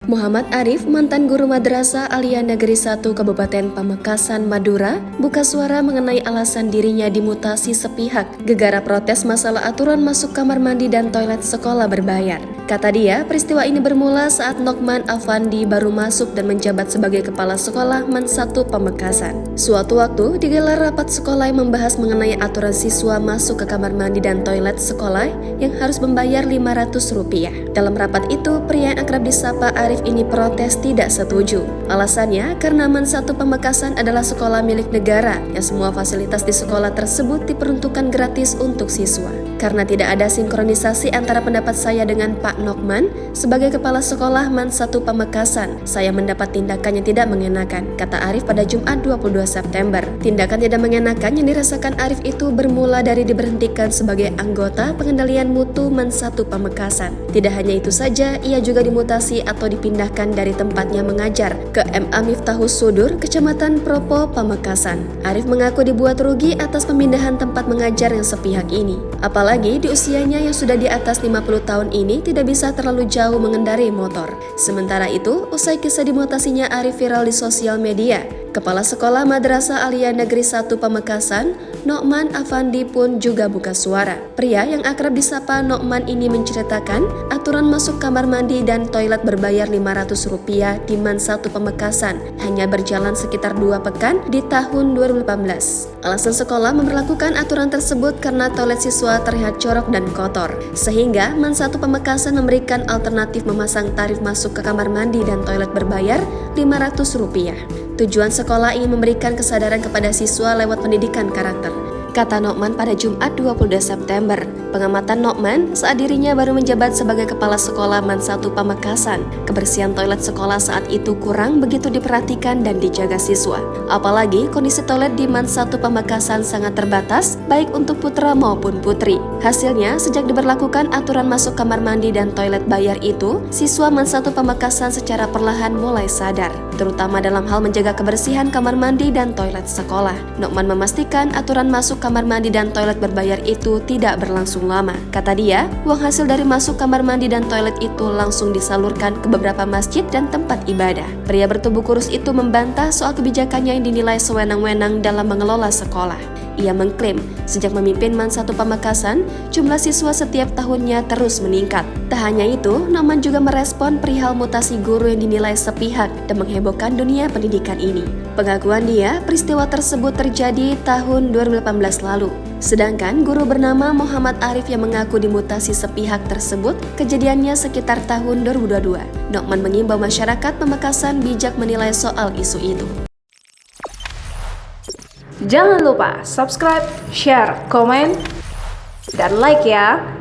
Muhammad Arif, mantan guru madrasah Alia Negeri 1 Kabupaten Pamekasan, Madura, buka suara mengenai alasan dirinya dimutasi sepihak gegara protes masalah aturan masuk kamar mandi dan toilet sekolah berbayar. Kata dia, peristiwa ini bermula saat Nokman Afandi baru masuk dan menjabat sebagai kepala sekolah MAN 1 Pamekasan. Suatu waktu digelar rapat sekolah yang membahas mengenai aturan siswa masuk ke kamar mandi dan toilet sekolah yang harus membayar Rp500. Dalam rapat itu, pria yang akrab disapa Arif ini protes tidak setuju. Alasannya karena MAN 1 Pamekasan adalah sekolah milik negara yang semua fasilitas di sekolah tersebut diperuntukkan gratis untuk siswa. Karena tidak ada sinkronisasi antara pendapat saya dengan Pak Nokman sebagai kepala sekolah MAN 1 Pamekasan, saya mendapat tindakan yang tidak mengenakan, kata Arif pada Jumat 22 September. Tindakan tidak mengenakan yang dirasakan Arif itu bermula dari diberhentikan sebagai anggota pengendalian mutu MAN 1 Pamekasan. Tidak hanya itu saja, ia juga dimutasi atau dipindahkan dari tempatnya mengajar ke MA Miftahus Sudur, Kecamatan Propo, Pamekasan. Arif mengaku dibuat rugi atas pemindahan tempat mengajar yang sepihak ini. Apalagi di usianya yang sudah di atas 50 tahun ini tidak bisa terlalu jauh mengendarai motor. Sementara itu, usai kisah dimutasinya Arif viral di sosial media, Kepala Sekolah Madrasah Alia Negeri 1 Pamekasan, Nokman Afandi pun juga buka suara. Pria yang akrab disapa Nokman ini menceritakan aturan masuk kamar mandi dan toilet berbayar Rp500 di MAN 1 Pamekasan hanya berjalan sekitar 2 pekan di tahun 2018. Alasan sekolah memberlakukan aturan tersebut karena toilet siswa terlihat jorok dan kotor, sehingga MAN 1 Pamekasan memberikan alternatif memasang tarif masuk ke kamar mandi dan toilet berbayar Rp500. Tujuan sekolah ingin memberikan kesadaran kepada siswa lewat pendidikan karakter, kata Nokman pada Jumat 22 September. Pengamatan Nokman saat dirinya baru menjabat sebagai kepala sekolah MAN 1 Pamekasan, kebersihan toilet sekolah saat itu kurang begitu diperhatikan dan dijaga siswa. Apalagi kondisi toilet di MAN 1 Pamekasan sangat terbatas, baik untuk putra maupun putri. Hasilnya, sejak diberlakukan aturan masuk kamar mandi dan toilet bayar itu, siswa MAN 1 Pamekasan secara perlahan mulai sadar, terutama dalam hal menjaga kebersihan kamar mandi dan toilet sekolah. Nokman memastikan aturan masuk kamar mandi dan toilet berbayar itu tidak berlangsung lama. Kata dia, uang hasil dari masuk kamar mandi dan toilet itu langsung disalurkan ke beberapa masjid dan tempat ibadah. Pria bertubuh kurus itu membantah soal kebijakannya yang dinilai sewenang-wenang dalam mengelola sekolah. Ia mengklaim, sejak memimpin MAN 1 Pamekasan, jumlah siswa setiap tahunnya terus meningkat. Tak hanya itu, Nokman juga merespon perihal mutasi guru yang dinilai sepihak dan menghebohkan dunia pendidikan ini. Pengakuan dia, peristiwa tersebut terjadi tahun 2018 lalu. Sedangkan guru bernama Muhammad Arif yang mengaku dimutasi sepihak tersebut, kejadiannya sekitar tahun 2022. Nokman mengimbau masyarakat Pamekasan bijak menilai soal isu itu. Jangan lupa subscribe, share, komen, dan like ya!